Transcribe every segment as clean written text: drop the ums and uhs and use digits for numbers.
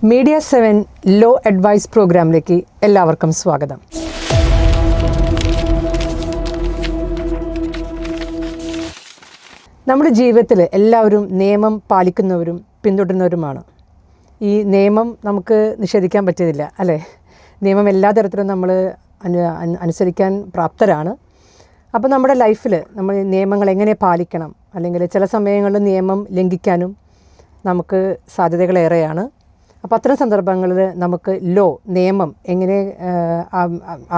Media 7 law advice പ്രോഗ്രാമിലേക്ക് എല്ലാവർക്കും സ്വാഗതം. നമ്മുടെ ജീവിതത്തിൽ എല്ലാവരും നിയമം പാലിക്കുന്നവരും പിന്തുടരുന്നവരുമാണ്. ഈ നിയമം നമുക്ക് നിഷേധിക്കാൻ പറ്റില്ല, അല്ലേ? നിയമം എല്ലാ തരത്തിലും നമ്മൾ അനുസരിക്കാൻ പ്രാപ്തരാണ്. അപ്പോൾ നമ്മുടെ ലൈഫിൽ നമ്മൾ നിയമങ്ങൾ എങ്ങനെ പാലിക്കണം, അല്ലെങ്കിൽ ചില സമയങ്ങളിൽ നിയമം ലംഘിക്കാനും നമുക്ക് സാധ്യതകളേറെയാണ്. അപ്പോൾ അത്തരം സന്ദർഭങ്ങളിൽ നമുക്ക് നിയമം എങ്ങനെ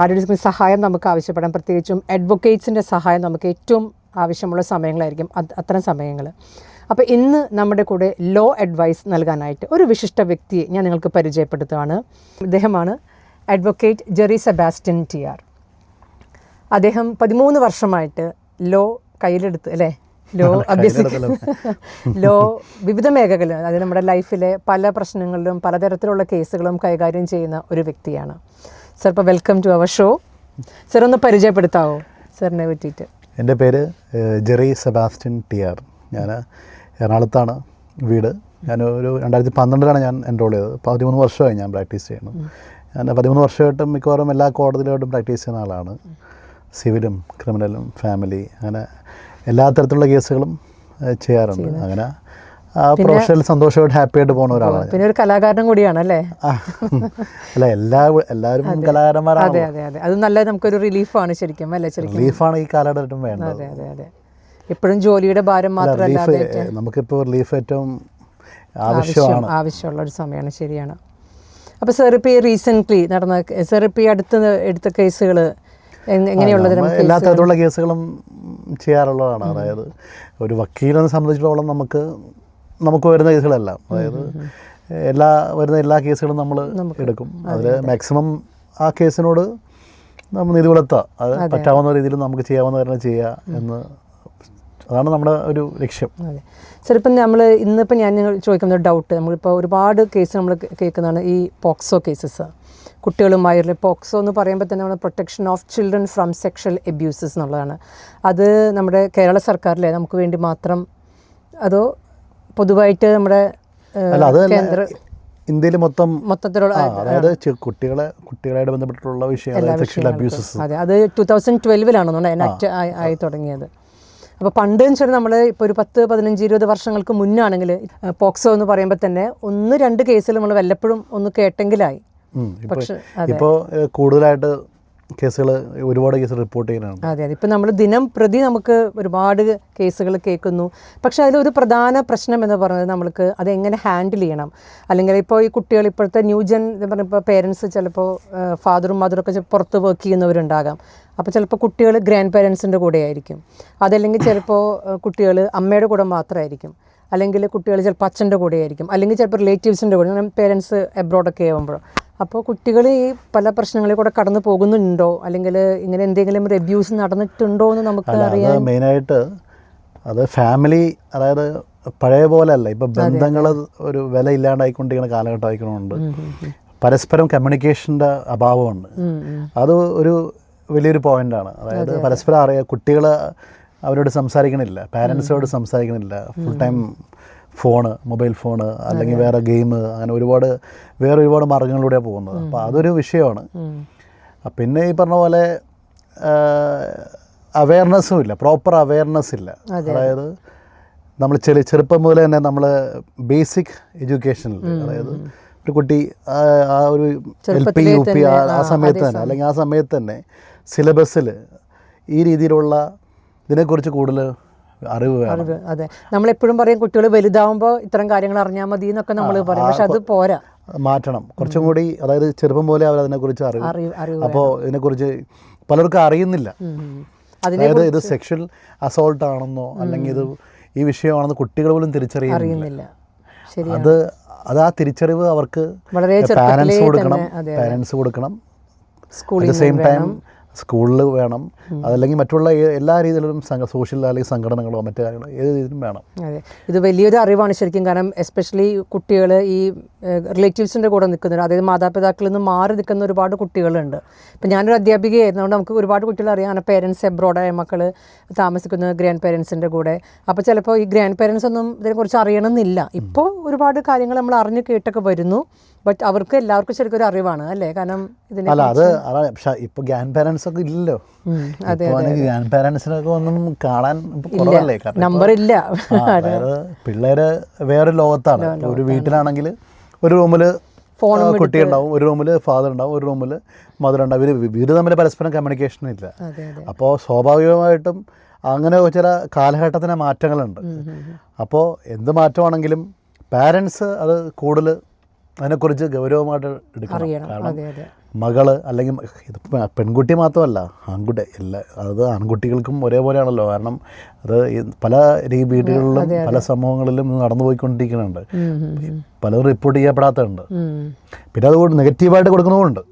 ആരുടെ സഹായം നമുക്ക് ആവശ്യപ്പെടാം. പ്രത്യേകിച്ചും അഡ്വക്കേറ്റ്സിൻ്റെ സഹായം നമുക്ക് ഏറ്റവും ആവശ്യമുള്ള സമയങ്ങളായിരിക്കും അത്തരം സമയങ്ങൾ. അപ്പോൾ ഇന്ന് നമ്മുടെ കൂടെ ലോ അഡ്വൈസ് നൽകാനായിട്ട് ഒരു വിശിഷ്ട വ്യക്തിയെ ഞാൻ നിങ്ങൾക്ക് പരിചയപ്പെടുത്തുകയാണ്. അദ്ദേഹമാണ് അഡ്വക്കേറ്റ് ജെറി സെബാസ്റ്റ്യൻ TR. അദ്ദേഹം 13 വർഷമായിട്ട് ലോ കയ്യിലെടുത്ത്, അല്ലേ, ലോ വിവിധ മേഖലകളിൽ, അതായത് നമ്മുടെ ലൈഫിലെ പല പ്രശ്നങ്ങളിലും പലതരത്തിലുള്ള കേസുകളും കൈകാര്യം ചെയ്യുന്ന ഒരു വ്യക്തിയാണ്. സർ, ഇപ്പോൾ welcome to our show. Sir, ഒന്ന് പരിചയപ്പെടുത്താവോ സാറിനെ പറ്റിയിട്ട്? എൻ്റെ പേര് ജെറി സെബാസ്റ്റ്യൻ TR. ഞാൻ എറണാകുളത്താണ് വീട്. ഞാനൊരു 2012 ഞാൻ എൻറോൾ ചെയ്തത്. 13 വർഷമായി ഞാൻ പ്രാക്ടീസ് ചെയ്യുന്നു. ഞാൻ 13 വർഷമായിട്ടും മിക്കവാറും എല്ലാ കോടതിയിലോട്ടും പ്രാക്ടീസ് ചെയ്യുന്ന ആളാണ്. സിവിലും ക്രിമിനലും ഫാമിലി, അങ്ങനെ എല്ലാ തരത്തിലുള്ള കേസുകളും ചെയ്യാറുണ്ട്. അങ്ങനെ ആ പ്രൊഫഷണൽ സന്തോഷമായിട്ട് ഹാപ്പി ആയിട്ട് പോകുന്ന ഒരാളാണ്. പിന്നെ ഒരു കലാകാരനും കൂടിയാണ്, അല്ലേ? അല്ല, എല്ലാവരും കലാകാരന്മാരാണ്. അതെ അതെ അതെ, അത് നല്ല നമുക്കൊരു റിലീഫാണ് ശരിക്കും, അല്ലേ? ശരിക്കും റിലീഫാണ് ഈ കാലഘട്ടം വേണ്ടത്. അതെ അതെ അതെ, എപ്പോഴും ജോലിയുടെ ഭാരം മാത്രമല്ല, നമുക്കിപ്പോൾ റിലീഫ് ഏറ്റവും ആവശ്യമുള്ള ഒരു സമയമാണ്. ശരിയാണ്. അപ്പോൾ സാർ, ഇപ്പോൾ ഈ റീസെൻ്റ്ലി നടന്ന, സാർ ഇപ്പോൾ ഈ എടുത്ത കേസുകൾ എങ്ങനെയുള്ളത്? എല്ലാ തരത്തിലുള്ള കേസുകളും ചെയ്യാറുള്ളതാണ്. അതായത് ഒരു വക്കീലിനെ സംബന്ധിച്ചിടത്തോളം നമുക്ക് വരുന്ന കേസുകളെല്ലാം, അതായത് വരുന്ന എല്ലാ കേസുകളും നമ്മൾ എടുക്കും. അതിൽ മാക്സിമം ആ കേസിനോട് നമ്മൾ നീതി പുലർത്തുക, അത് പറ്റാവുന്ന രീതിയിൽ നമുക്ക് ചെയ്യാവുന്ന കാര്യം ചെയ്യുക എന്ന്, അതാണ് നമ്മുടെ ഒരു ലക്ഷ്യം. അതെ സാർ, ഇപ്പം ഇന്നിപ്പോൾ ഞാൻ ചോദിക്കുന്ന ഒരു ഡൗട്ട്, നമ്മളിപ്പോൾ ഒരുപാട് കേസ് നമ്മൾ കേൾക്കുന്നതാണ് ഈ പോക്സോ കേസസ്, കുട്ടികളുമായുള്ള. പോക്സോ എന്ന് പറയുമ്പോൾ തന്നെ നമ്മൾ protection of children from sexual abuses എന്നുള്ളതാണ്. അത് നമ്മുടെ കേരള സർക്കാരിലെ നമുക്ക് വേണ്ടി മാത്രം, അതോ പൊതുവായിട്ട് നമ്മുടെ കേന്ദ്ര ഇന്ത്യയിൽ മൊത്തത്തിലുള്ള, അതായത് കുട്ടികളായിട്ട് ബന്ധപ്പെട്ടിട്ടുള്ള സെക്ഷൽ അബ്യൂസസ്? അതെ, അത് 2012 എനാക്ട് ആയി തുടങ്ങിയത്. അപ്പോൾ പണ്ട് എന്ന് വെച്ചാൽ നമ്മൾ ഇപ്പോൾ ഒരു 10, 15, 20 വർഷങ്ങൾക്ക് മുന്നാണെങ്കിൽ പോക്സോ എന്ന് പറയുമ്പോൾ തന്നെ 1-2 കേസിൽ നമ്മൾ വല്ലപ്പോഴും ഒന്ന് കേട്ടെങ്കിലായി. ഇപ്പോൾ കൂടുതലായിട്ട് ഒരുപാട് കേസുകൾ റിപ്പോർട്ട് ചെയ്യുന്നതാണ്. അതെ അതെ, ഇപ്പം നമ്മൾ ദിനം പ്രതി നമുക്ക് ഒരുപാട് കേസുകൾ കേൾക്കുന്നു. പക്ഷേ അതിലൊരു പ്രധാന പ്രശ്നം എന്ന് പറയുന്നത് നമ്മൾക്ക് അതെങ്ങനെ ഹാൻഡിൽ ചെയ്യണം. അല്ലെങ്കിൽ ഇപ്പോൾ ഈ കുട്ടികൾ, ഇപ്പോഴത്തെ ന്യൂജൻ എന്ന് പറഞ്ഞപ്പോൾ പേരൻസ് ചിലപ്പോൾ ഫാദറും മദറൊക്കെ പുറത്ത് വർക്ക് ചെയ്യുന്നവരുണ്ടാകാം. അപ്പോൾ ചിലപ്പോൾ കുട്ടികൾ ഗ്രാൻഡ് പേരൻസിൻ്റെ കൂടെ ആയിരിക്കും, അതല്ലെങ്കിൽ ചിലപ്പോൾ കുട്ടികൾ അമ്മയുടെ കൂടെ മാത്രമായിരിക്കും, അല്ലെങ്കിൽ കുട്ടികൾ ചിലപ്പോൾ അച്ഛൻ്റെ കൂടെ ആയിരിക്കും, അല്ലെങ്കിൽ ചിലപ്പോൾ റിലേറ്റീവ്സിൻ്റെ കൂടെ, പേരൻസ് എബ്രോഡൊക്കെ ആകുമ്പോൾ. അപ്പോൾ കുട്ടികൾ ഈ പല പ്രശ്നങ്ങളിൽ കൂടെ കടന്നു പോകുന്നുണ്ടോ, അല്ലെങ്കിൽ ഇങ്ങനെ എന്തെങ്കിലും ഒരു അബ്യൂസ് നടന്നിട്ടുണ്ടോ എന്ന് നമുക്ക് അറിയാം. മെയിനായിട്ട് അത് ഫാമിലി, അതായത് പഴയ പോലെ അല്ല, ഇപ്പോൾ ബന്ധങ്ങൾ ഒരു വില ഇല്ലാണ്ടായിക്കൊണ്ടിരിക്കുന്ന കാലഘട്ടം ആയിക്കൊണ്ടുണ്ട്. പരസ്പരം കമ്മ്യൂണിക്കേഷൻ്റെ അഭാവമുണ്ട്. അത് ഒരു വലിയൊരു പോയിൻ്റാണ്. അതായത് പരസ്പരം അറിയാം, കുട്ടികൾ അവരോട് സംസാരിക്കണില്ല, പാരൻസിനോട് സംസാരിക്കണില്ല, ഫുൾ ടൈം മൊബൈൽ ഫോണ് അല്ലെങ്കിൽ വേറെ ഗെയിം, അങ്ങനെ വേറെ ഒരുപാട് മാർഗങ്ങളിലൂടെയാണ് പോകുന്നത്. അപ്പോൾ അതൊരു വിഷയമാണ്. പിന്നെ ഈ പറഞ്ഞ പോലെ അവെയർനെസ്സും ഇല്ല, പ്രോപ്പർ അവെയർനെസ് ഇല്ല. അതായത് നമ്മൾ ചെറുപ്പം മുതൽ തന്നെ നമ്മൾ ബേസിക് എഡ്യൂക്കേഷനിൽ, അതായത് ഒരു കുട്ടി ആ ഒരു LP UP ആ സമയത്ത് തന്നെ, അല്ലെങ്കിൽ ആ സമയത്ത് തന്നെ സിലബസിൽ ഈ രീതിയിലുള്ള ഇതിനെക്കുറിച്ച് കൂടുതൽ അറിവ് വേണം. അതെ, നമ്മളെപ്പോഴും പറയും കുട്ടികൾ വലുതാവുമ്പോൾ ഇത്തരം കാര്യങ്ങൾ അറിഞ്ഞാൽ മതി എന്നൊക്കെ നമ്മൾ പറയും. പക്ഷെ അത് പോരാ, മാറ്റണം കുറച്ചും കൂടി. അതായത് ചെറുപ്പം പോലെ അവർ അതിനെക്കുറിച്ച് അറിവ്. അപ്പോൾ ഇതിനെക്കുറിച്ച് പലർക്കും അറിയുന്നില്ല. അതായത് ഇത് സെക്ഷൽ അസോൾട്ട് ആണെന്നോ അല്ലെങ്കിൽ ഇത് ഈ വിഷയമാണെന്ന് കുട്ടികൾ പോലും തിരിച്ചറിയുന്നില്ല. അത് ആ തിരിച്ചറിവ് അവർക്ക് പാരൻസ് കൊടുക്കണം. അറ്റ് ദ സെയിം ടൈം സ്കൂളിൽ വേണം, അതല്ലെങ്കിൽ മറ്റുള്ള എല്ലാ രീതിയിലും സോഷ്യൽ അല്ലെങ്കിൽ സംഘടനകളോ മറ്റു കാര്യങ്ങളോ ഏത് രീതിയിലും വേണം. അതെ, ഇത് വലിയൊരു അറിവാണ് ശരിക്കും. കാരണം എസ്പെഷ്യലി കുട്ടികൾ ഈ റിലേറ്റീവ്സിൻ്റെ കൂടെ നിൽക്കുന്നവർ, അതായത് മാതാപിതാക്കളിൽ നിന്ന് മാറി നിൽക്കുന്ന ഒരുപാട് കുട്ടികളുണ്ട്. ഇപ്പം ഞാനൊരു അധ്യാപികയായിരുന്നതുകൊണ്ട് നമുക്ക് ഒരുപാട് കുട്ടികൾ അറിയാം. അങ്ങനെ പേരൻസ് എബ്രോഡായ മക്കൾ താമസിക്കുന്ന ഗ്രാൻഡ് പേരൻസിൻ്റെ കൂടെ. അപ്പോൾ ചിലപ്പോൾ ഈ ഗ്രാൻഡ് പേരൻസ് ഒന്നും ഇതിനെക്കുറിച്ച് അറിയണമെന്നില്ല. ഇപ്പോൾ ഒരുപാട് കാര്യങ്ങൾ നമ്മൾ അറിഞ്ഞ് കേട്ടൊക്കെ വരുന്നു. ബട്ട് അവർക്ക് എല്ലാവർക്കും ശരിക്കും ഒരു അറിവാണ് അല്ലേ, കാരണം ഇതിനെ അല്ല അത് അതാണ്. പക്ഷെ ഇപ്പോൾ ഗ്രാൻഡ് പാരൻസ് ഒക്കെ ഇല്ലല്ലോ. ഗ്രാൻഡ് പാരൻസിനൊക്കെ ഒന്നും കാണാൻ കുറവല്ലേ, നമ്പർ ഇല്ല. അതായത് പിള്ളേര് വേറെ ലോകത്താണ്. ഒരു വീട്ടിലാണെങ്കിൽ ഒരു റൂമിൽ കുട്ടി ഉണ്ടാവും, ഒരു റൂമിൽ ഫാദർ ഉണ്ടാവും, ഒരു റൂമിൽ മദർ ഉണ്ടാവും. ഇവർ തമ്മിൽ പരസ്പരം കമ്മ്യൂണിക്കേഷൻ ഇല്ല. അപ്പോൾ സ്വാഭാവികമായിട്ടും അങ്ങനെ ചില കാലഘട്ടത്തിന് മാറ്റങ്ങളുണ്ട്. അപ്പോൾ എന്ത് മാറ്റമാണെങ്കിലും പാരൻസ് അത് കൂടുതൽ അതിനെക്കുറിച്ച് ഗൗരവമായിട്ട് എടുക്കണം. കാരണം മകള് അല്ലെങ്കിൽ ഇത് പെൺകുട്ടി മാത്രമല്ല, ആൺകുട്ടി അത് ആൺകുട്ടികൾക്കും ഒരേപോലെയാണല്ലോ. കാരണം അത് പല വീടുകളിലും പല സമൂഹങ്ങളിലും നടന്നു പോയിക്കൊണ്ടിരിക്കുന്നുണ്ട്. പലരും റിപ്പോർട്ട് ചെയ്യപ്പെടാത്തതുണ്ട്. പിന്നെ അതുകൊണ്ട് നെഗറ്റീവായിട്ട് കൊടുക്കുന്നതുമുണ്ട്.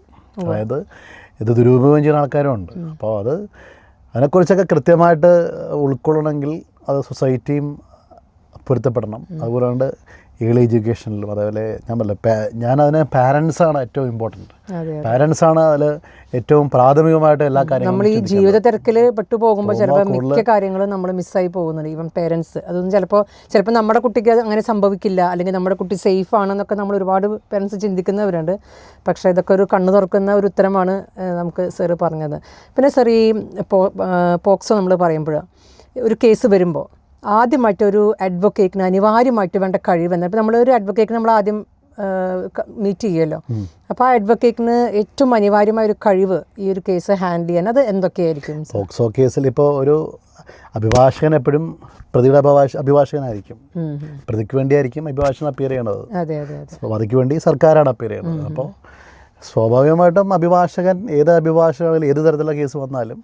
അതായത് ഇത് ദുരുപയോഗം ചെയ്യുന്ന ആൾക്കാരുമുണ്ട്. അപ്പോൾ അതിനെക്കുറിച്ചൊക്കെ കൃത്യമായിട്ട് ഉൾക്കൊള്ളണമെങ്കിൽ അത് സൊസൈറ്റിയും പൊരുത്തപ്പെടണം. അതുപോലെ ഏർലി എഡ്യൂക്കേഷനിലും അതേപോലെ ഞാനതിന് പാരൻസാണ് ഏറ്റവും ഇമ്പോർട്ടൻറ്റ്. പാരൻസാണ് അതിൽ ഏറ്റവും പ്രാഥമികമായിട്ട് എല്ലാ കാര്യങ്ങളും. നമ്മൾ ഈ ജീവിത തിരക്കിൽ പെട്ടുപോകുമ്പോൾ ചിലപ്പോൾ മിക്ക കാര്യങ്ങളും നമ്മൾ മിസ്സായി പോകുന്നുണ്ട്. ഈവൻ പേരൻസ് അതൊന്നും ചിലപ്പോൾ നമ്മുടെ കുട്ടിക്ക് അങ്ങനെ സംഭവിക്കില്ല, അല്ലെങ്കിൽ നമ്മുടെ കുട്ടി സേഫ് ആണെന്നൊക്കെ നമ്മൾ ഒരുപാട് പേരൻസ് ചിന്തിക്കുന്നവരുണ്ട്. പക്ഷേ ഇതൊക്കെ ഒരു കണ്ണു തുറക്കുന്ന ഒരു ഉത്തരമാണ് നമുക്ക് സാറ് പറഞ്ഞത്. പിന്നെ സാർ ഈ പോക്സോ നമ്മൾ പറയുമ്പോൾ ഒരു കേസ് വരുമ്പോൾ ആദ്യമായിട്ടൊരു അഡ്വക്കേറ്റിന് അനിവാര്യമായിട്ട് വേണ്ട കഴിവെന്ന്, ഇപ്പോൾ നമ്മളൊരു അഡ്വക്കേറ്റിന് നമ്മൾ ആദ്യം മീറ്റ് ചെയ്യുമല്ലോ. അപ്പോൾ ആ അഡ്വക്കേറ്റിന് ഏറ്റവും അനിവാര്യമായ ഒരു കഴിവ് ഈ ഒരു കേസ് ഹാൻഡിൽ ചെയ്യാൻ അത് എന്തൊക്കെയായിരിക്കും? പോക്സോ കേസിൽ ഇപ്പോൾ ഒരു അഭിഭാഷകൻ എപ്പോഴും പ്രതിയുടെ അഭിഭാഷകനായിരിക്കും. പ്രതിക്ക് വേണ്ടിയായിരിക്കും അഭിഭാഷകൻ അപ്പിയർ ചെയ്യണത്. പ്രതിക്ക് വേണ്ടി സർക്കാരാണ് അപ്പിയർ ചെയ്യുന്നത്. അപ്പോൾ സ്വാഭാവികമായിട്ടും ഏത് അഭിഭാഷകൻ ഏത് തരത്തിലുള്ള കേസ് വന്നാലും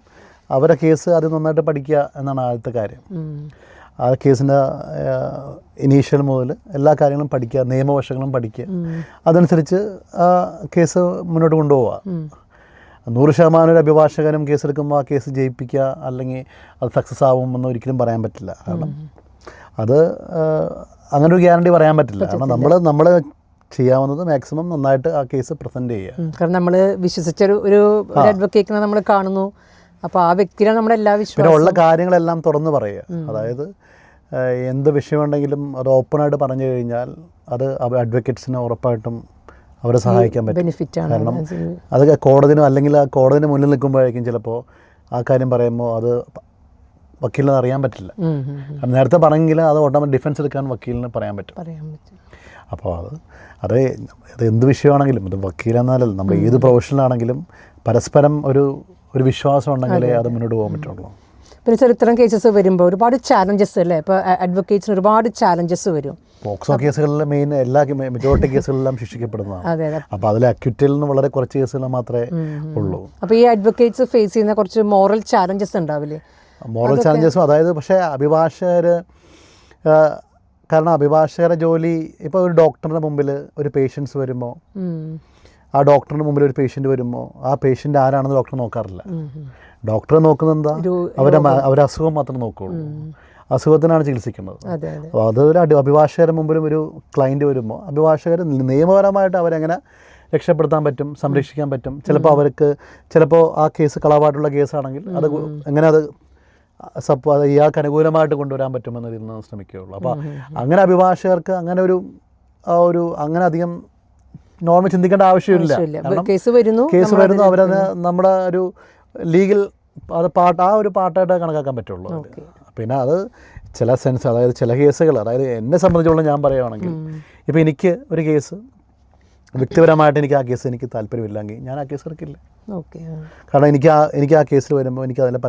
അവരുടെ കേസ് അത് നന്നായിട്ട് പഠിക്കുക എന്നാണ് ആദ്യത്തെ കാര്യം. ആ കേസിൻ്റെ ഇനീഷ്യൽ മുതൽ എല്ലാ കാര്യങ്ങളും പഠിക്കുക, നിയമവശങ്ങളും പഠിക്കുക, അതനുസരിച്ച് ആ കേസ് മുന്നോട്ട് കൊണ്ടുപോവുക. 100% ഒരു അഭിഭാഷകനും കേസെടുക്കുമ്പോൾ ആ കേസ് ജയിപ്പിക്കുക അല്ലെങ്കിൽ അത് സക്സസ് ആവുമെന്ന് ഒരിക്കലും പറയാൻ പറ്റില്ല. കാരണം അത് അങ്ങനെ ഒരു ഗ്യാരണ്ടി പറയാൻ പറ്റില്ല. കാരണം നമ്മൾ ചെയ്യാവുന്നത് മാക്സിമം നന്നായിട്ട് ആ കേസ് പ്രസൻറ്റ് ചെയ്യുക. കാരണം നമ്മൾ വിശ്വസിച്ചൊരു അഡ്വക്കേറ്റിനെ നമ്മൾ കാണുന്നു, അപ്പോൾ ആ വ്യക്തിയാണ് നമ്മുടെ എല്ലാ വിശ്വാസം. പിന്നെ ഉള്ള കാര്യങ്ങളെല്ലാം തുറന്ന് പറയുക. അതായത് എന്ത് വിഷയമുണ്ടെങ്കിലും അത് ഓപ്പണായിട്ട് പറഞ്ഞു കഴിഞ്ഞാൽ അത് അഡ്വക്കേറ്റ്സിന് ഉറപ്പായിട്ടും അവരെ സഹായിക്കാൻ പറ്റും. കാരണം അത് കോടതിനോ അല്ലെങ്കിൽ ആ കോടതിന് മുന്നിൽ നിൽക്കുമ്പോഴേക്കും ചിലപ്പോൾ ആ കാര്യം പറയുമ്പോൾ അത് വക്കീലിന് അറിയാൻ പറ്റില്ല. നേരത്തെ പറഞ്ഞെങ്കിൽ അത് ഓട്ടോമാറ്റിക് ഡിഫൻസ് എടുക്കാൻ വക്കീലിന് പറയാൻ പറ്റും. അപ്പോൾ അത് എന്ത് വിഷയമാണെങ്കിലും അത് വക്കീലെന്നാലല്ല, നമ്മൾ ഏത് പ്രൊഫഷനിലാണെങ്കിലും പരസ്പരം ഒരു വിശ്വാസം ഉണ്ടെങ്കിലേ അത് മുന്നോട്ട് പോകാൻ പറ്റുള്ളൂ. പിന്നെ സാർ ഇത്തരം കേസസ് വരുമ്പോൾ ഒരുപാട് ചാലഞ്ചസ് അല്ലേ, ഇപ്പോൾ അഡ്വക്കേറ്റ്സിന് ഒരുപാട് ചാലഞ്ചസ് വരും. പോക്സോ കേസുകളിൽ മെജോറിറ്റി കേസുകളെല്ലാം ശിക്ഷിക്കപ്പെടുന്നതാണ്. അപ്പോൾ അതിൽ അക്യൂറ്റിൽ നിന്ന് വളരെ കുറച്ച് കേസുകൾ മാത്രമേ ഉള്ളൂ. അപ്പോൾ ഈ അഡ്വക്കേറ്റ്സ് ഫേസ് ചെയ്യുന്ന കുറച്ച് മോറൽ ചാലഞ്ചസ് ഉണ്ടാവില്ലേ? മോറൽ ചാലഞ്ചസും അതായത് പക്ഷേ കാരണം അഭിഭാഷകരുടെ ജോലി ഇപ്പോൾ ഒരു ഡോക്ടറിൻ്റെ മുമ്പിൽ ഒരു പേഷ്യൻസ് വരുമ്പോൾ ആ ഡോക്ടറിൻ്റെ മുമ്പിൽ ഒരു പേഷ്യൻ്റ് വരുമ്പോൾ ആ പേഷ്യൻ്റ് ആരാണെന്ന് ഡോക്ടർ നോക്കാറില്ല. ഡോക്ടറെ നോക്കുന്നത് എന്താ, അവരെ അസുഖം മാത്രമേ നോക്കുകയുള്ളൂ. അസുഖത്തിനാണ് ചികിത്സിക്കുന്നത്. അപ്പോൾ അതൊരു അഭിഭാഷകരുടെ മുമ്പിലും ഒരു ക്ലയൻറ്റ് വരുമ്പോൾ അഭിഭാഷകർ നിയമപരമായിട്ട് അവരെങ്ങനെ രക്ഷപ്പെടുത്താൻ പറ്റും, സംരക്ഷിക്കാൻ പറ്റും. ചിലപ്പോൾ ആ കേസ് കളവായിട്ടുള്ള കേസാണെങ്കിൽ അത് എങ്ങനെ അത് ഇയാൾക്ക് അനുകൂലമായിട്ട് കൊണ്ടുവരാൻ പറ്റുമെന്ന് ഇതിൽ നിന്ന് ശ്രമിക്കുകയുള്ളൂ. അപ്പോൾ അങ്ങനെ അഭിഭാഷകർക്ക് അങ്ങനെ അധികം നോർമൽ ചിന്തിക്കേണ്ട ആവശ്യമില്ല. കാരണം കേസ് വരുന്നു അവരത് നമ്മുടെ ഒരു ലീഗൽ ആ ഒരു പാർട്ടായിട്ട് കണക്കാക്കാൻ പറ്റുള്ളൂ. പിന്നെ അത് ചില സെൻസ്, അതായത് ചില കേസുകൾ, അതായത് എന്നെ സംബന്ധിച്ചോളം ഞാൻ പറയുകയാണെങ്കിൽ ഇപ്പോൾ എനിക്ക് ഒരു കേസ് വ്യക്തിപരമായിട്ട് എനിക്ക് താല്പര്യമില്ലെങ്കിൽ ഞാൻ ആ കേസ് എടുക്കില്ല. കാരണം എനിക്ക് ആ കേസിൽ വരുമ്പോൾ എനിക്ക് അതിലെ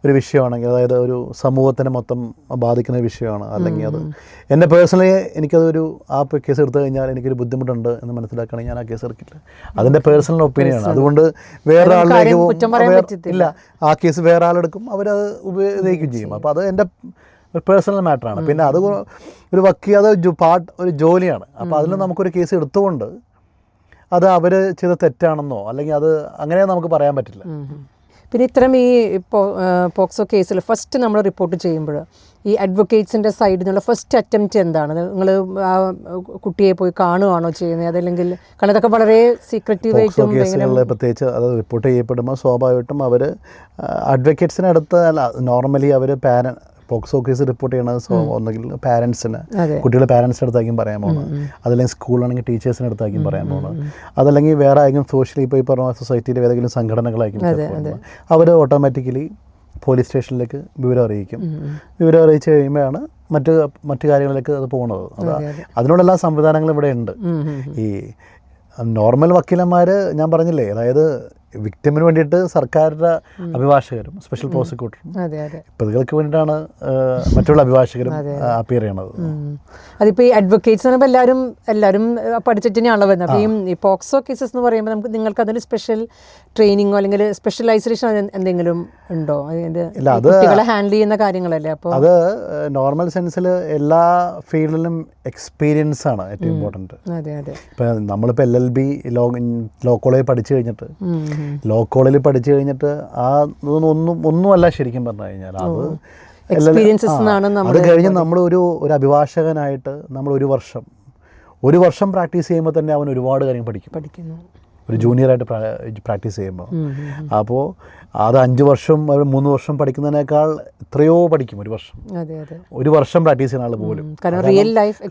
ഒരു വിഷയമാണെങ്കിൽ, അതായത് ഒരു സമൂഹത്തിനെ മൊത്തം ബാധിക്കുന്ന വിഷയമാണ്, അല്ലെങ്കിൽ അത് എന്നെ പേഴ്സണലി എനിക്കതൊരു ആ കേസ് എടുത്തു കഴിഞ്ഞാൽ എനിക്കൊരു ബുദ്ധിമുട്ടുണ്ട് എന്ന് മനസ്സിലാക്കുകയാണെങ്കിൽ ഞാൻ ആ കേസ് എടുക്കില്ല. അതിൻ്റെ പേഴ്സണൽ ഒപ്പീനിയനാണ്. അതുകൊണ്ട് വേറെ ആളിലേക്ക് ഇല്ല, ആ കേസ് വേറെ ആളെടുക്കും, അവരത് ഉപയോഗിക്കുകയും ചെയ്യും. അപ്പോൾ അത് എൻ്റെ പേഴ്സണൽ മാറ്ററാണ്. പിന്നെ അത് ഒരു വക്കീൽ ഒരു ജോലിയാണ്. അപ്പോൾ അതിൽ നമുക്കൊരു കേസ് എടുത്തുകൊണ്ട് അത് അവർ ചെയ്ത തെറ്റാണെന്നോ അല്ലെങ്കിൽ അത് അങ്ങനെ നമുക്ക് പറയാൻ പറ്റില്ല. പിന്നെ ഇത്തരം ഈ പോക്സോ കേസിൽ ഫസ്റ്റ് നമ്മൾ റിപ്പോർട്ട് ചെയ്യുമ്പോൾ ഈ അഡ്വക്കേറ്റ്സിൻ്റെ സൈഡിൽ നിന്നുള്ള ഫസ്റ്റ് അറ്റംപ്റ്റ് എന്താണ്? നിങ്ങൾ ആ കുട്ടിയെ പോയി കാണുകയാണോ ചെയ്യുന്നത്, അതല്ലെങ്കിൽ കാരണം ഇതൊക്കെ വളരെ സീക്രറ്റീവായിട്ടും പ്രത്യേകിച്ച് അത് റിപ്പോർട്ട് ചെയ്യപ്പെടുമ്പോൾ സ്വാഭാവികമായിട്ടും അവർ അഡ്വക്കേറ്റ്സിനടുത്ത് നോർമലി അവർ പോക്സോ കേസ് റിപ്പോർട്ട് ചെയ്യണത് ഒന്നെങ്കിൽ പാരൻസിന്, അതെ. കുട്ടികളുടെ പാരൻസിൻ്റെ അടുത്തായിരിക്കും പറയാൻ പോകുന്നത്, അതല്ലെങ്കിൽ സ്കൂളാണെങ്കിൽ ടീച്ചേഴ്സിൻ്റെ അടുത്തായിരിക്കും പറയാൻ പോകുന്നത്, അതല്ലെങ്കിൽ വേറെ ആയിരിക്കും സോഷ്യലി ഇപ്പോൾ ഈ പറഞ്ഞ സൊസൈറ്റിയിലെ ഏതെങ്കിലും സംഘടനകളായിരിക്കും അവർ ഓട്ടോമാറ്റിക്കലി പോലീസ് സ്റ്റേഷനിലേക്ക് വിവരം അറിയിക്കും. വിവരം അറിയിച്ച് കഴിയുമ്പോഴാണ് മറ്റു കാര്യങ്ങളിലേക്ക് അത് പോകുന്നത്. അതിനോടെല്ലാ സംവിധാനങ്ങളും ഇവിടെ ഉണ്ട്. ഈ നോർമൽ വക്കീലന്മാർ ഞാൻ പറഞ്ഞില്ലേ, അതായത് വിക്ടിമിന് വേണ്ടിയിട്ട് സർക്കാരിൻ്റെ അഭിഭാഷകരും സ്പെഷ്യൽ പ്രോസിക്യൂട്ടറും, പ്രതികൾക്ക് വേണ്ടിയിട്ടാണ് മറ്റുള്ള അഭിഭാഷകരും അപ്പിയർ ചെയ്യണത്. അതിപ്പോൾ ഈ അഡ്വക്കേറ്റ്സ് എന്ന് പറയുമ്പോൾ എല്ലാവരും പഠിച്ചിട്ട് തന്നെയാണല്ലോ വരുന്നത്. അപ്പോൾ ഈ പോക്സോ കേസസ് എന്ന് പറയുമ്പോൾ നിങ്ങൾക്ക് അതിന് സ്പെഷ്യൽ ട്രെയിനിങ്ങോ അല്ലെങ്കിൽ സ്പെഷ്യലൈസേഷൻ എന്തെങ്കിലും ഉണ്ടോ? കുട്ടികളെ ഹാൻഡിൽ ചെയ്യുന്ന കാര്യങ്ങളല്ലേ? അപ്പോൾ അത് നോർമൽ സെൻസിൽ എല്ലാ ഫീൽഡിലും എക്സ്പീരിയൻസ് ആണ് ഏറ്റവും ഇമ്പോർട്ടൻറ്റ്. ഇപ്പം നമ്മളിപ്പോൾ LLB ലോ കോളേജിൽ പഠിച്ചു കഴിഞ്ഞിട്ട് ഒന്നുമല്ല ശരിക്കും പറഞ്ഞു കഴിഞ്ഞാൽ. അത് കഴിഞ്ഞ് നമ്മൾ ഒരു അഭിഭാഷകനായിട്ട് നമ്മൾ ഒരു വർഷം പ്രാക്ടീസ് ചെയ്യുമ്പോൾ തന്നെ അവൻ ഒരുപാട് കാര്യം പഠിക്കുന്നു. ഒരു ജൂനിയറായിട്ട് പ്രാക്ടീസ് ചെയ്യുമ്പോൾ. അപ്പോൾ അത് 5 വർഷം 3 വർഷം പഠിക്കുന്നതിനേക്കാൾ എത്രയോ പഠിക്കും ഒരു വർഷം പ്രാക്ടീസ് ചെയ്യുന്ന ആൾ പോലും.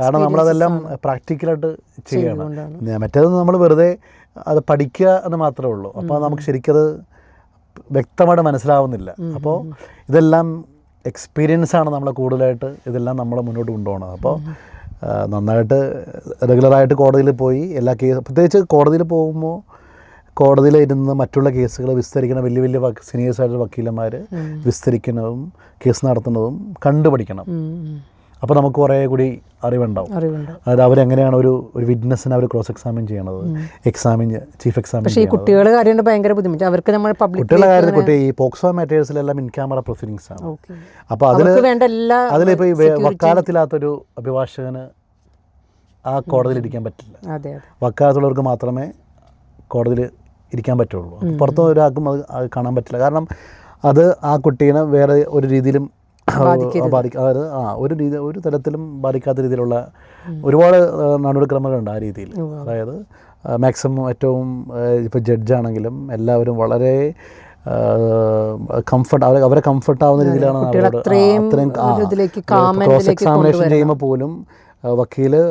കാരണം നമ്മളതെല്ലാം പ്രാക്ടിക്കലായിട്ട് ചെയ്യണം. മറ്റേത് നമ്മൾ വെറുതെ അത് പഠിക്കുക എന്ന് മാത്രമേ ഉള്ളൂ. അപ്പോൾ നമുക്ക് ശരിക്കത് വ്യക്തമായിട്ട് മനസ്സിലാവുന്നില്ല. അപ്പോൾ ഇതെല്ലാം എക്സ്പീരിയൻസാണ് നമ്മളെ കൂടുതലായിട്ട് ഇതെല്ലാം നമ്മളെ മുന്നോട്ട് കൊണ്ടുപോകണം. അപ്പോൾ നന്നായിട്ട് റെഗുലറായിട്ട് കോടതിയിൽ പോയി എല്ലാ പ്രത്യേകിച്ച് കോടതിയിൽ പോകുമ്പോൾ കോടതിയിൽ ഇരുന്ന് മറ്റുള്ള കേസുകൾ വിസ്തരിക്കണം. വലിയ സീനിയേഴ്സായിട്ടുള്ള വക്കീലന്മാർ വിസ്തരിക്കുന്നതും കേസ് നടത്തുന്നതും കണ്ടുപഠിക്കണം. അപ്പോൾ നമുക്ക് കുറേ കൂടി അറിവുണ്ടാവും. അതായത് അവരെങ്ങനെയാണ് ഒരു വിറ്റ്നസ്സിനെ അവർ ക്രോസ് എക്സാമിൻ ചെയ്യണത്, ചീഫ് എക്സാമിൻ. പക്ഷേ ഈ കുട്ടികളുടെ കാര്യം ഭയങ്കര ബുദ്ധിമുട്ട്. അവർക്ക് നമ്മൾ കുട്ടികളുടെ കാര്യത്തിൽ ഈ പോക്സോ മാറ്റേഴ്സിലെല്ലാം ഇൻ ക്യാമറ പ്രൊസീഡിങ്സ് ആണ്. അപ്പോൾ അതിലിപ്പോൾ ഈ വക്കാലത്തില്ലാത്തൊരു അഭിഭാഷകന് ആ കോടതിയിൽ ഇരിക്കാൻ പറ്റില്ല. വക്കാലത്തുള്ളവർക്ക് മാത്രമേ കോടതിയിൽ ഇരിക്കാൻ പറ്റുള്ളൂ. പുറത്ത് ഒരാൾക്കും അത് കാണാൻ പറ്റില്ല. കാരണം അത് ആ കുട്ടീനെ വേറെ ഒരു രീതിയിലും അതായത് ഒരു തരത്തിലും ബാധിക്കാത്ത രീതിയിലുള്ള ഒരുപാട് നടപടിക്രമങ്ങളുണ്ട് ആ രീതിയിൽ. അതായത് മാക്സിമം ഏറ്റവും ഇപ്പോൾ ജഡ്ജാണെങ്കിലും എല്ലാവരും വളരെ അവരെ കംഫർട്ടാവുന്ന രീതിയിലാണ് ക്രോസ് എക്സാമിനേഷൻ ചെയ്യുമ്പോൾ പോലും വക്കീല്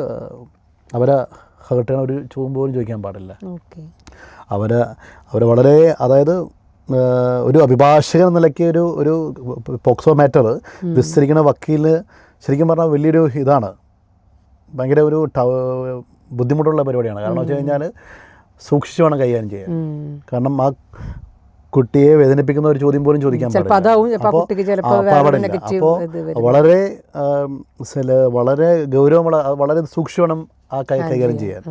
അവരെ ഹേർട്ട് ചെയ്യണ ഒരു ചോദ്യം പോലും ചോദിക്കാൻ പാടില്ല. അവരെ വളരെ, അതായത് ഒരു അഭിഭാഷകൻ എന്ന നിലയ്ക്ക് ഒരു പോക്സോ മാറ്റർ വിസ്തരിക്കുന്ന വക്കീൽ ശരിക്കും പറഞ്ഞാൽ വലിയൊരു ഇതാണ്, ഭയങ്കര ഒരു ബുദ്ധിമുട്ടുള്ള പരിപാടിയാണ്. കാരണം വെച്ച് കഴിഞ്ഞാൽ സൂക്ഷിച്ച് വേണം കൈകാര്യം ചെയ്യാൻ. കാരണം ആ കുട്ടിയെ വേദനിപ്പിക്കുന്ന ഒരു ചോദ്യം പോലും ചോദിക്കാൻ പാടില്ല. അപ്പോൾ വളരെ ഗൗരവമുള്ള, വളരെ സൂക്ഷിച്ച് വേണം ആ കൈകാര്യം ചെയ്യാൻ.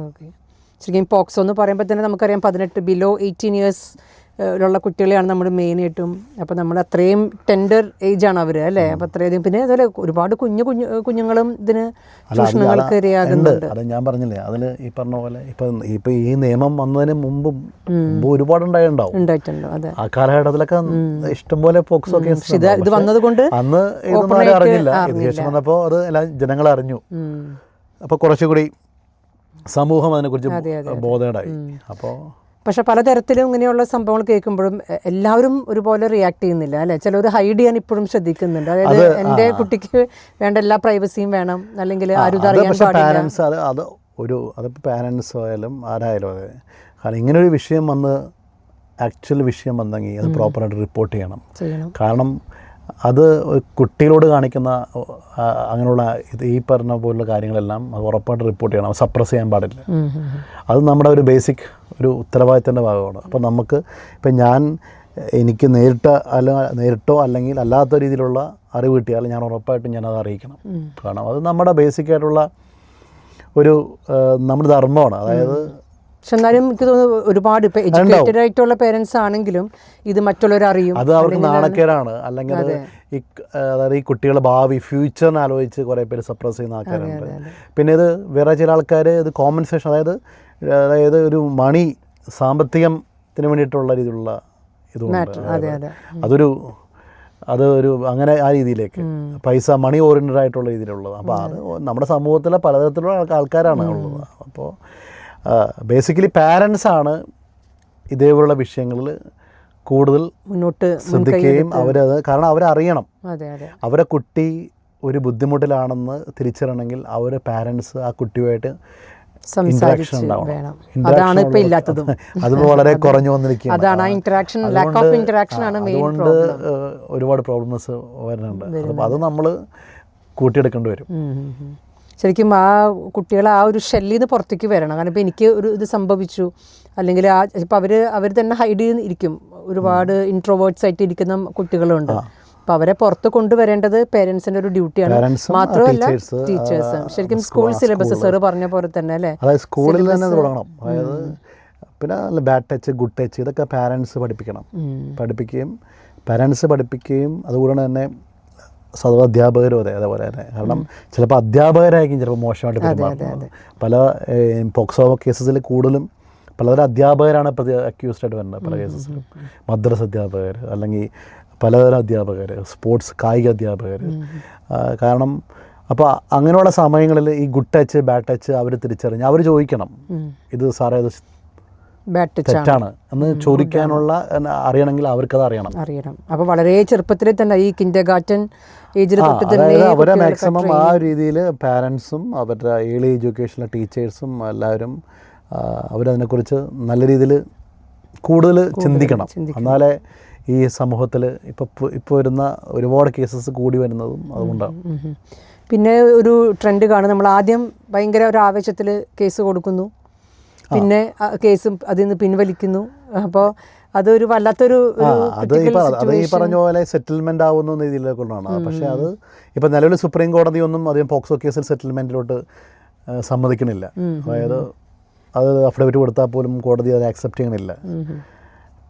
ശരിക്കും പോക്സോ എന്ന് പറയുമ്പോൾ തന്നെ നമുക്കറിയാം 18 years ഉള്ള കുട്ടികളെയാണ് നമ്മൾ മെയിനായിട്ടും. അപ്പോൾ നമ്മൾ അത്രയും ടെൻഡർ ഏജാണ് അവർ അല്ലേ? അപ്പോൾ അത്രയധികം, പിന്നെ അതുപോലെ ഒരുപാട് കുഞ്ഞുങ്ങളും ഇതിന് ചൂഷണങ്ങൾക്ക് ഇരയാകുന്നുണ്ട്. അത് ഞാൻ പറഞ്ഞില്ലേ, അതിൽ ഈ പറഞ്ഞ പോലെ ഇപ്പം ഈ നിയമം വന്നതിന് മുമ്പ് ഒരുപാട് ഉണ്ടായിട്ടുണ്ട്. അതെ, ആ കാലഘട്ടത്തിലൊക്കെ ഇഷ്ടംപോലെ പോക്സോ കേസ് ഇത് വന്നതുകൊണ്ട് അന്ന് ഇതൊന്നും ആരും അറിഞ്ഞില്ല. ശേഷം വന്നപ്പോൾ അത് എല്ലാം ജനങ്ങൾ അറിഞ്ഞു. അപ്പോൾ കുറച്ചുകൂടി സമൂഹം അതിനെക്കുറിച്ച് ബോധേടായി. അപ്പോൾ പക്ഷെ പലതരത്തിലും ഇങ്ങനെയുള്ള സംഭവങ്ങൾ കേൾക്കുമ്പോഴും എല്ലാവരും ഒരുപോലെ റിയാക്ട് ചെയ്യുന്നില്ല അല്ലേ? ചിലർ ഹൈഡ് ചെയ്യാൻ ഇപ്പോഴും ശ്രദ്ധിക്കുന്നുണ്ട്. അതായത് എൻ്റെ കുട്ടിക്ക് വേണ്ട എല്ലാ പ്രൈവസിയും വേണം, അല്ലെങ്കിൽ ആരും അറിയാൻ പാടില്ല. അതിപ്പോൾ പാരൻസ് ആയാലും ആരായാലും അതെ. കാരണം ഇങ്ങനൊരു വിഷയം ആക്ച്വൽ വിഷയം വന്നെങ്കിൽ അത് പ്രോപ്പറായിട്ട് റിപ്പോർട്ട് ചെയ്യണം. കാരണം അത് കുട്ടികളോട് കാണിക്കുന്ന അങ്ങനെയുള്ള ഈ പറഞ്ഞ പോലുള്ള കാര്യങ്ങളെല്ലാം അത് ഉറപ്പായിട്ട് റിപ്പോർട്ട് ചെയ്യണം. സപ്രസ് ചെയ്യാൻ പാടില്ല. അത് നമ്മുടെ ഒരു ബേസിക് ഒരു ഉത്തരവാദിത്തത്തിൻ്റെ ഭാഗമാണ്. അപ്പോൾ എനിക്ക് നേരിട്ടോ അല്ലെങ്കിൽ അല്ലാത്ത രീതിയിലുള്ള അറിവ് കിട്ടിയാൽ ഞാൻ ഉറപ്പായിട്ടും ഞാനത് അറിയിക്കണം. കാരണം അത് നമ്മുടെ ബേസിക്കായിട്ടുള്ള നമ്മുടെ ധർമ്മമാണ്. അതായത് പക്ഷെ എന്നാലും എനിക്ക് തോന്നുന്നു ഒരുപാട് ഇപ്പോൾ എഡ്യൂക്കേറ്റഡ് ആയിട്ടുള്ള പേരൻസ് ആണെങ്കിലും ഇത് മറ്റുള്ളവർ അറിയും. അത് അവർക്ക് നാണക്കേടാണ്. അല്ലെങ്കിൽ അതായത് ഈ കുട്ടികളുടെ ഭാവി ഫ്യൂച്ചറിനെ ആലോചിച്ച് കുറേ പേര് സപ്രസ് ചെയ്യുന്ന ആൾക്കാരുണ്ട്. പിന്നെ ഇത് വേറെ ചില ആൾക്കാർ ഇത് കോമ്പൻസേഷൻ, അതായത് ഒരു സാമ്പത്തികത്തിന് വേണ്ടിയിട്ടുള്ള രീതിയിലുള്ള ഇതുണ്ട്. അതൊരു അങ്ങനെ ആ രീതിയിലേക്ക് മണി ഓറിയൻറ്റഡ് ആയിട്ടുള്ള രീതിയിലുള്ളത്. അപ്പോൾ അത് നമ്മുടെ സമൂഹത്തിലെ പലതരത്തിലുള്ള ആൾക്കാരാണ് ഉള്ളത്. അപ്പോൾ ബേസിക്കലി പാരൻസാണ് ഇതേപോലുള്ള വിഷയങ്ങളിൽ കൂടുതൽ മുന്നോട്ട് ശ്രദ്ധിക്കുകയും അവരത് കാരണം അവരറിയണം അതെ അതെ അവരെ കുട്ടി ഒരു ബുദ്ധിമുട്ടിലാണെന്ന് തിരിച്ചറിയണമെങ്കിൽ അവർ പാരൻസ് ആ കുട്ടിയുമായിട്ട് ഇൻട്രാക്ഷൻ ഉണ്ടാവണം. അതാണ് ഇപ്പൊ ഇല്ലാത്തതും. അത് വളരെ കുറഞ്ഞു വന്നിരിക്കുകയാണ്. അതാണ് ആ ഇന്ററാക്ഷൻ, ലാക്ക് ഓഫ് ഇന്ററാക്ഷൻ ആണ് മെയിൻ അതുകൊണ്ട് ഒരുപാട് പ്രോബ്ലംസ് വരുന്നുണ്ട്. അപ്പോൾ അത് നമ്മൾ കൂട്ടിയെടുക്കേണ്ടി വരും. ശരിക്കും ആ കുട്ടികൾ ആ ഒരു ഷെല്ലിൽ നിന്ന് പുറത്തേക്ക് വരണം. കാരണം ഇപ്പോൾ എനിക്ക് ഒരു ഇത് സംഭവിച്ചു, അല്ലെങ്കിൽ ഇപ്പോൾ അവർ തന്നെ ഹൈഡ് ചെയ്തിരിക്കും. ഒരുപാട് ഇൻട്രോവേർട്സ് ആയിട്ട് ഇരിക്കുന്ന കുട്ടികളുണ്ട്. അപ്പോൾ അവരെ പുറത്ത് കൊണ്ടുവരേണ്ടത് പേരൻസിൻ്റെ ഒരു ഡ്യൂട്ടിയാണ്. മാത്രമല്ല ടീച്ചേഴ്സ്. ശരിക്കും സ്കൂൾ സിലബസ് സാറ് പറഞ്ഞ പോലെ തന്നെ അല്ലേ, അതായത് സ്കൂളിൽ തന്നെ തുടങ്ങണം. അതായത് പിന്നെ ബാഡ് ടച്ച്, ഗുഡ് ടച്ച് ഇതൊക്കെ പാരൻസ് പഠിപ്പിക്കുകയും പാരൻസ് പഠിപ്പിക്കുകയും അതുകൂടെ തന്നെ അധ്യാപകരും അതേപോലെ തന്നെ. കാരണം ചിലപ്പോൾ അധ്യാപകരായിരിക്കും ചിലപ്പോൾ മോശമായിട്ട് പെരുമാറുന്നത്. പല പോക്സോ കേസസിൽ കൂടുതലും പലതരം അധ്യാപകരാണ് അക്യൂസ്ഡായിട്ട് വരുന്നത്. പല കേസസിലും മദ്രസ അധ്യാപകർ, അല്ലെങ്കിൽ പലതരം അധ്യാപകർ, സ്പോർട്സ് കായിക അധ്യാപകർ. കാരണം അപ്പോൾ അങ്ങനെയുള്ള സമയങ്ങളിൽ ഈ ഗുഡ് ടച്ച് ബാഡ് ടച്ച് അവർ തിരിച്ചറിഞ്ഞ് അവർ ചോദിക്കണം, ഇത് സാറേ ഇത് തെറ്റാണ് എന്ന് ചോദിക്കാനുള്ള അറിയണമെങ്കിൽ അവർക്കത് അറിയണം. അപ്പോൾ വളരെ ചെറുപ്പത്തിൽ തന്നെ ഈ കിൻഡർഗാർട്ടൻ ഏജിൽ തൊട്ട് തന്നെ അവരെ മാക്സിമം ആ രീതിയിൽ പാരൻസും അവരുടെ ഏർലി എഡ്യൂക്കേഷനിലെ ടീച്ചേഴ്സും എല്ലാവരും അവരതിനെക്കുറിച്ച് നല്ല രീതിയിൽ കൂടുതൽ ചിന്തിക്കണം. എന്നാലേ ഈ സമൂഹത്തിൽ ഇപ്പോൾ വരുന്ന ഒരുപാട് കേസസ് കൂടി വരുന്നതും അതുകൊണ്ടാണ്. പിന്നെ ഒരു ട്രെൻഡ് കാണും, നമ്മൾ ആദ്യം ഭയങ്കര ഒരു ആവേശത്തിൽ കേസ് കൊടുക്കുന്നു, പിന്നെ കേസും അതിൽ നിന്ന് പിൻവലിക്കുന്നു. അപ്പോൾ അതൊരു വല്ലാത്തൊരു അത് ഈ പറഞ്ഞ പോലെ സെറ്റിൽമെൻ്റ് ആവുന്ന രീതിയിലേക്കുള്ളതാണ്. പക്ഷേ അത് ഇപ്പം നിലവിൽ സുപ്രീം കോടതി ഒന്നും അധികം പോക്സോ കേസിൽ സെറ്റിൽമെൻറ്റിലോട്ട് സമ്മതിക്കണില്ല. അതായത് അത് അഫിഡവിറ്റ് കൊടുത്താൽ പോലും കോടതി അത് ആക്സെപ്റ്റ് ചെയ്യണില്ല.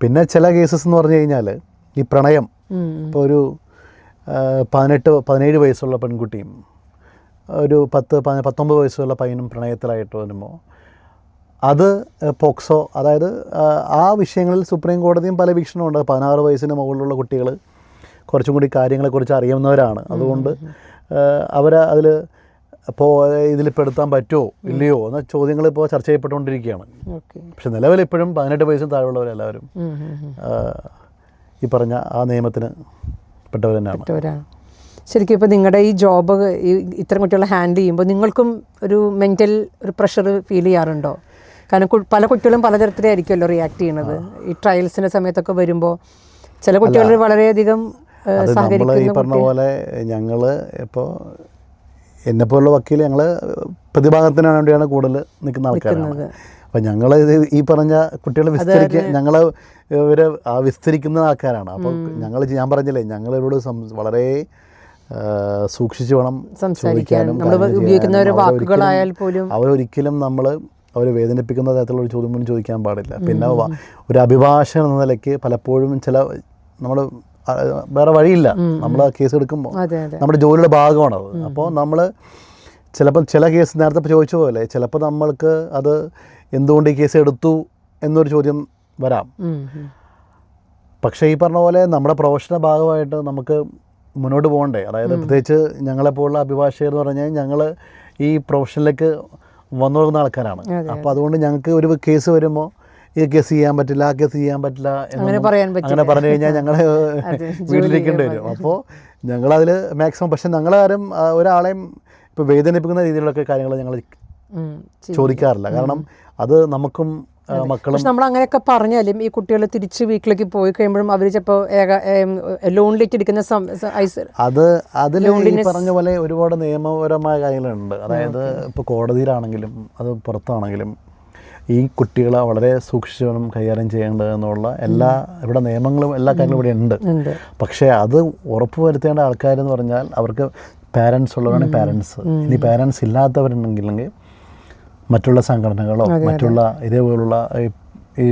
പിന്നെ ചില കേസസ് എന്ന് പറഞ്ഞു കഴിഞ്ഞാൽ ഈ പ്രണയം, ഇപ്പോൾ ഒരു 17 വയസ്സുള്ള പെൺകുട്ടിയും ഒരു 19 വയസ്സുള്ള പയ്യനും പ്രണയത്തിലായിട്ട് വരുമ്പോൾ അത് പോക്സോ, അതായത് ആ വിഷയങ്ങളിൽ സുപ്രീം കോടതിയും പല വീക്ഷണമുണ്ട്. 16 വയസ്സിന് മുകളിലുള്ള കുട്ടികൾ കുറച്ചും കൂടി കാര്യങ്ങളെക്കുറിച്ച് അറിയുന്നവരാണ്. അതുകൊണ്ട് അവർ അതിൽ അപ്പോൾ ഇതിൽ പെടുത്താൻ പറ്റുമോ ഇല്ലയോ എന്ന ചോദ്യങ്ങൾ ഇപ്പോൾ ചർച്ച ചെയ്യപ്പെട്ടുകൊണ്ടിരിക്കുകയാണ്. പക്ഷെ നിലവിൽ ഇപ്പോഴും 18 വയസ്സിന് താഴെയുള്ളവരെല്ലാവരും ഈ പറഞ്ഞ ആ നിയമത്തിന് പെട്ടവർ തന്നെയാണ്. ശരിക്കും ഇപ്പോൾ നിങ്ങളുടെ ഈ ജോബ് ഇത്തരം കുട്ടികളെ ഹാൻഡിൽ ചെയ്യുമ്പോൾ നിങ്ങൾക്കും ഒരു മെൻ്റൽ ഒരു പ്രഷർ ഫീൽ ചെയ്യാറുണ്ടോ? കാരണം പല കുട്ടികളും പലതരത്തിലായിരിക്കുമല്ലോ റിയാക്ട് ചെയ്യുന്നത്. ഈ ട്രയൽസിൻ്റെ സമയത്തൊക്കെ വരുമ്പോൾ ചില കുട്ടികൾ വളരെയധികം നമ്മൾ ഈ പറഞ്ഞ പോലെ ഞങ്ങൾ ഇപ്പോൾ എന്നെപ്പോലുള്ള വക്കീൽ ഞങ്ങൾ പ്രതിഭാഗത്തിന് വേണ്ടിയാണ് കൂടുതൽ നിൽക്കുന്ന ആൾക്കാരാണ്. അപ്പം ഞങ്ങൾ ഇത് ഈ പറഞ്ഞ കുട്ടികൾ ഞങ്ങൾ ഇവരെ വിസ്തരിക്കുന്ന ആൾക്കാരാണ്. അപ്പോൾ ഞാൻ പറഞ്ഞില്ലേ, ഞങ്ങളിവരോട് വളരെ സൂക്ഷിച്ച് വേണം സംസാരിക്കാനും. അവരൊരിക്കലും അവരെ വേദനിപ്പിക്കുന്ന തരത്തിലുള്ള ഒരു ചോദ്യം പോലും ചോദിക്കാൻ പാടില്ല. പിന്നെ ഒരു അഭിഭാഷകൻ എന്ന നിലയ്ക്ക് പലപ്പോഴും നമ്മൾ വേറെ വഴിയില്ല, നമ്മൾ കേസ് എടുക്കുമ്പോൾ നമ്മുടെ ജോലിയുടെ ഭാഗമാണത്. അപ്പോൾ നമ്മൾ ചിലപ്പോൾ ചില കേസ് നേരത്തെ ചോദിച്ച പോലെ ചിലപ്പോൾ നമ്മൾക്ക് അത് എന്തുകൊണ്ട് ഈ കേസ് എടുത്തു എന്നൊരു ചോദ്യം വരാം. പക്ഷേ ഈ പറഞ്ഞ പോലെ നമ്മുടെ പ്രൊഫഷൻ്റെ ഭാഗമായിട്ട് നമുക്ക് മുന്നോട്ട് പോകണ്ടേ. അതായത് പ്രത്യേകിച്ച് ഞങ്ങളെപ്പോലുള്ള അഭിഭാഷകർ എന്ന് പറഞ്ഞാൽ ഞങ്ങൾ ഈ പ്രൊഫഷനിലേക്ക് വന്നു തുടങ്ങുന്ന ആൾക്കാരാണ്. അപ്പോൾ അതുകൊണ്ട് ഞങ്ങൾക്ക് ഒരു കേസ് വരുമ്പോൾ ഈ കേസ് ചെയ്യാൻ പറ്റില്ല, ആ കേസ് ചെയ്യാൻ പറ്റില്ല അങ്ങനെ പറഞ്ഞു കഴിഞ്ഞാൽ ഞങ്ങൾ വീട്ടിലിരിക്കേണ്ടി വരും. അപ്പോൾ ഞങ്ങളതിൽ മാക്സിമം, പക്ഷെ ഞങ്ങളാരും ഒരാളെയും ഇപ്പോൾ വേദനിപ്പിക്കുന്ന രീതിയിലൊക്കെ കാര്യങ്ങൾ ഞങ്ങൾ ചോദിക്കാറില്ല. കാരണം അത് നമുക്കും മക്കളും നമ്മൾ അങ്ങനെയൊക്കെ പറഞ്ഞാലും ഈ കുട്ടികൾ തിരിച്ച് വീട്ടിലേക്ക് പോയി കഴിയുമ്പോഴും അവർ ചിലപ്പോൾ ലോണിലേക്ക് ഇരിക്കുന്ന അതിൽ ഈ പറഞ്ഞ പോലെ ഒരുപാട് നിയമപരമായ കാര്യങ്ങളുണ്ട്. അതായത് ഇപ്പോൾ കോടതിയിലാണെങ്കിലും അത് പുറത്താണെങ്കിലും ഈ കുട്ടികളെ വളരെ സൂക്ഷിച്ച് വേണം കൈകാര്യം ചെയ്യേണ്ടത് എന്നുള്ള ഇവിടെ നിയമങ്ങളും എല്ലാ കാര്യങ്ങളും ഇവിടെ ഉണ്ട്. പക്ഷേ അത് ഉറപ്പ് വരുത്തേണ്ട ആൾക്കാരെന്ന് പറഞ്ഞാൽ അവർക്ക് പാരൻസ് ഉള്ളവരാണ് പാരൻസ്. ഇനി പാരൻസ് ഇല്ലാത്തവരുണ്ടെങ്കിൽ മറ്റുള്ള സംഘടനകളോ മറ്റുള്ള ഇതേപോലുള്ള ഈ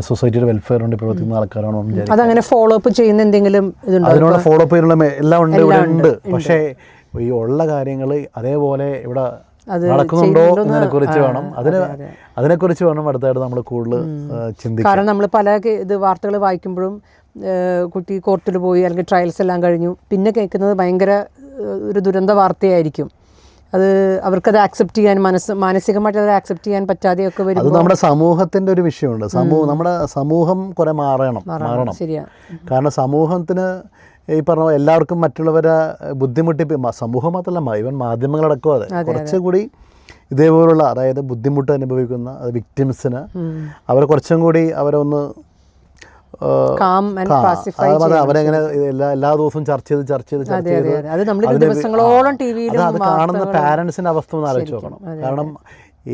സൊസൈറ്റിയുടെ വെൽഫെയർ വേണ്ടി പ്രവർത്തിക്കുന്ന ആൾക്കാരാണോ അതങ്ങനെ ഫോളോ അപ്പ് ചെയ്യുന്ന എന്തെങ്കിലും അതിനുള്ള ഫോളോ അപ്പ് ചെയ്യുന്ന എല്ലാം ഉണ്ട്, ഇവിടെ ഉണ്ട്. പക്ഷേ ഈ ഉള്ള കാര്യങ്ങൾ അതേപോലെ ഇവിടെ നടക്കുന്നുണ്ടോ എന്നതിനെക്കുറിച്ച് വേണം അതിനെക്കുറിച്ച് വേണം അടുത്തായിട്ട് നമ്മൾ കൂടുതൽ ചിന്തിക്കാം. കാരണം നമ്മൾ പല വാർത്തകൾ വായിക്കുമ്പോഴും കുട്ടി കോർട്ടിൽ പോയി അല്ലെങ്കിൽ ട്രയൽസ് എല്ലാം കഴിഞ്ഞു പിന്നെ കേൾക്കുന്നത് ഭയങ്കര ഒരു ദുരന്ത വാർത്തയായിരിക്കും. അത് അവർക്കത് ആക്സെപ്റ്റ് ചെയ്യാൻ മാനസികമായിട്ട് അത് ആക്സെപ്റ്റ് ചെയ്യാൻ പറ്റാതെയൊക്കെ അത് വരും. നമ്മുടെ സമൂഹത്തിൻ്റെ ഒരു വിഷയമുണ്ട്. നമ്മുടെ സമൂഹം കുറെ മാറണം. ശരിയാ. കാരണം സമൂഹത്തിന് ഈ പറഞ്ഞ എല്ലാവർക്കും മറ്റുള്ളവരെ ബുദ്ധിമുട്ടി, സമൂഹം മാത്രമല്ല ഈവൻ മാധ്യമങ്ങളടക്കം അതെ കുറച്ചുകൂടി ഇതേപോലുള്ള അതായത് ബുദ്ധിമുട്ട് അനുഭവിക്കുന്ന വിക്ടിംസിന് അവർ കുറച്ചും കൂടി അവരൊന്ന് അവരെങ്ങനെ എല്ലാ ദിവസവും ചർച്ച ചെയ്ത് അത് കാണുന്ന പാരൻസിന്റെ അവസ്ഥ ഒന്ന് ആലോചിച്ച് നോക്കണം. കാരണം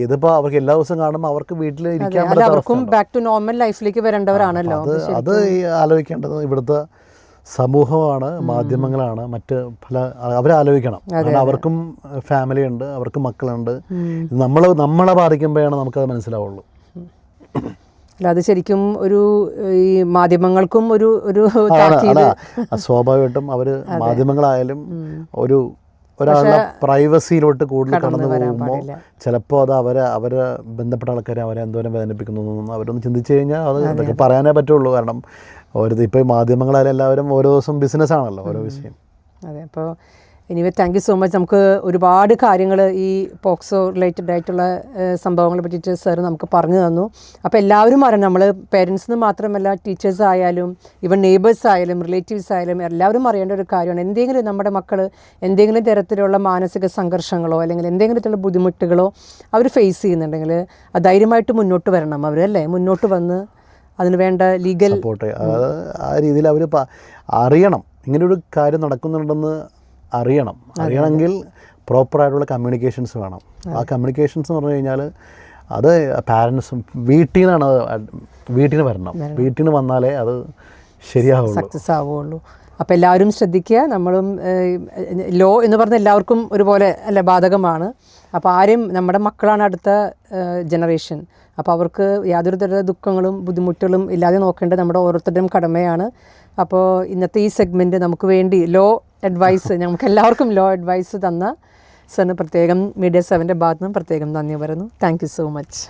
ഇതിപ്പോൾ അവർക്ക് എല്ലാ ദിവസവും കാണുമ്പോൾ അവർക്ക് വീട്ടിൽ ഇരിക്കാൻ അത് ആലോചിക്കേണ്ടത് ഇവിടുത്തെ സമൂഹമാണ്, മാധ്യമങ്ങളാണ്, മറ്റ് അവരാലോചിക്കണം. കാരണം അവർക്കും ഫാമിലി ഉണ്ട്, അവർക്ക് മക്കളുണ്ട്. നമ്മളെ ബാധിക്കുമ്പോഴാണ് നമുക്കത് മനസ്സിലാവുള്ളൂ. അല്ല, അത് ശരിക്കും ഈ മാധ്യമങ്ങൾക്കും ഒരു സ്വാഭാവികമായിട്ടും അവര് മാധ്യമങ്ങളായാലും ഒരാളുടെ പ്രൈവസിയിലോട്ട് കൂടുതൽ കടന്നു പോകുമ്പോൾ ചിലപ്പോൾ അത് അവരെ ബന്ധപ്പെട്ട ആൾക്കാരെ അവരെ എന്തോരം വേദനിപ്പിക്കുന്നു അവരൊന്ന് ചിന്തിച്ചു കഴിഞ്ഞാൽ അതൊക്കെ പറയാനേ പറ്റുള്ളൂ. കാരണം ഇപ്പോൾ മാധ്യമങ്ങളായാലും എല്ലാവരും ഓരോ ദിവസം ബിസിനസ്സാണല്ലോ ഓരോ വിഷയം. അതെ. അപ്പോൾ anyway thank you so much. നമുക്ക് ഒരുപാട് കാര്യങ്ങൾ ഈ പോക്സോ റിലേറ്റഡ് ആയിട്ടുള്ള സംഭവങ്ങളെ പറ്റിയിട്ട് സാർ നമുക്ക് പറഞ്ഞു തന്നു. അപ്പോൾ എല്ലാവരും അറിയണം, നമ്മൾ പേരൻസിന് മാത്രമല്ല ടീച്ചേഴ്സ് ആയാലും ഈവൻ നെയ്ബേഴ്സ് ആയാലും റിലേറ്റീവ്സ് ആയാലും എല്ലാവരും അറിയേണ്ട ഒരു കാര്യമാണ്. എന്തെങ്കിലും നമ്മുടെ മക്കൾ എന്തെങ്കിലും തരത്തിലുള്ള മാനസിക സംഘർഷങ്ങളോ അല്ലെങ്കിൽ എന്തെങ്കിലും തരത്തിലുള്ള ബുദ്ധിമുട്ടുകളോ അവർ ഫേസ് ചെയ്യുന്നുണ്ടെങ്കിൽ അത് ധൈര്യമായിട്ട് മുന്നോട്ട് വരണം. അവരല്ലേ മുന്നോട്ട് വന്ന് അതിന് വേണ്ട ലീഗൽ സപ്പോർട്ട് ആ രീതിയിൽ അവർ അറിയണം ഇങ്ങനൊരു കാര്യം നടക്കുന്നുണ്ടെന്ന് അറിയണമെങ്കിൽ പ്രോപ്പറായിട്ടുള്ള കമ്മ്യൂണിക്കേഷൻസ് വേണം. ആ കമ്മ്യൂണിക്കേഷൻസ് എന്ന് പറഞ്ഞു കഴിഞ്ഞാൽ അത് പാരൻസും വീട്ടിൽ നിന്ന് വരണം. വീട്ടിൽ നിന്ന് വന്നാലേ അത് ശരിയാവുള്ളൂ, സക്സസ് ആവുള്ളൂ. അപ്പോൾ എല്ലാവരും ശ്രദ്ധിക്കുക. നമ്മളും ലോ എന്ന് പറഞ്ഞാൽ എല്ലാവർക്കും ഒരുപോലെ അല്ല ബാധകമാണ്. അപ്പോൾ ആരും നമ്മുടെ മക്കളാണ് അടുത്ത ജനറേഷൻ. അപ്പോൾ അവർക്ക് യാതൊരു തര ദുഃഖങ്ങളും ബുദ്ധിമുട്ടുകളും ഇല്ലാതെ നോക്കേണ്ടത് നമ്മുടെ ഓരോരുത്തരുടെയും കടമയാണ്. അപ്പോൾ ഇന്നത്തെ ഈ സെഗ്മെൻറ്റ് നമുക്ക് വേണ്ടി ലോ അഡ്വൈസ് നമുക്ക് എല്ലാവർക്കും ലോ അഡ്വൈസ് തന്ന സാറിന് പ്രത്യേകം മീഡിയ 7 ഭാഗത്ത് നിന്നും പ്രത്യേകം നന്ദി പറയുന്നു. Thank you so much.